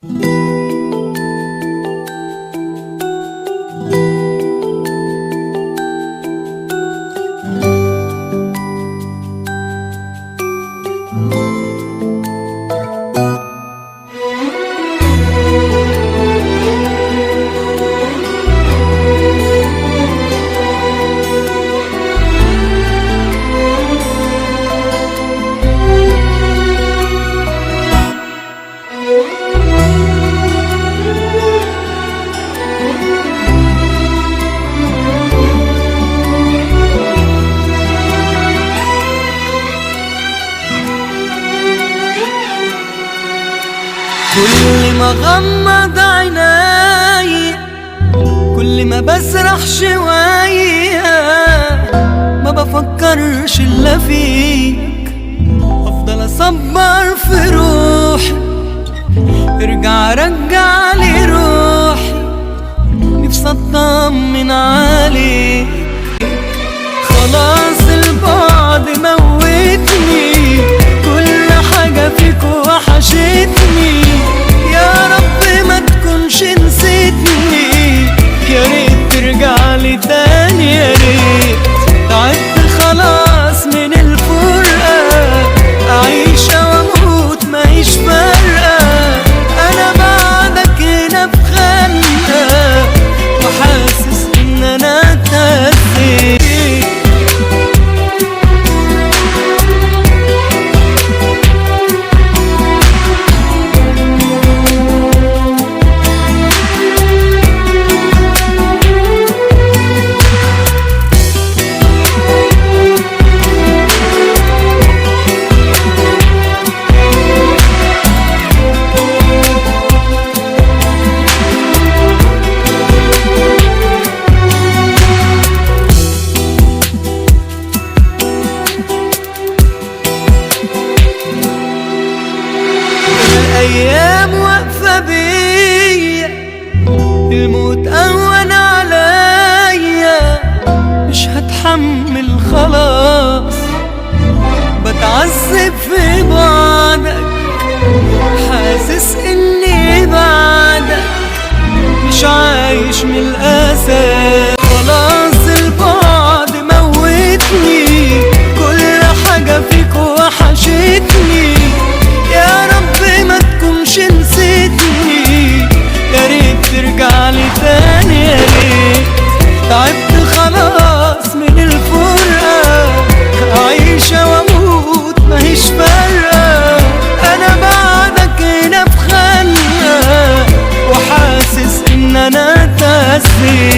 كل ما غمض عيناي، كل ما بسرح شوية، ما بفكرش إلا فيك. أفضل أصبر في روحي، ارجع رجعلي روحي، نفسي أطمن عليك. خلاص البعد موتني، كل حاجة فيك وحشتني. يا رب ما تكونش نسيتني، يا ريت ترجعلي تاني، يا ريت. تعبت خلاص من الفرقة، أعيش وأموت ماهيش فارقة. أنا بعدك هنا في خانقة، وحاسس إن أنا اتهزيت. الأيام واقفة بيا، الموت أهون عليا، مش هتحمل خلاص. بتعذب في بعدك، حاسس إني بعدك مش عايش من الأسى. خلاص البعد موتني، كل حاجة فيك وحشتني. يا رب ما تكونش نسيتني، يا ريت ترجعلي تاني، يا ريت. تعبت خلاص من الفرقة، أعيش وأموت ماهيش فارقة. أنا بعدك هنا في خانقة، وحاسس إن أنا اتهزيت.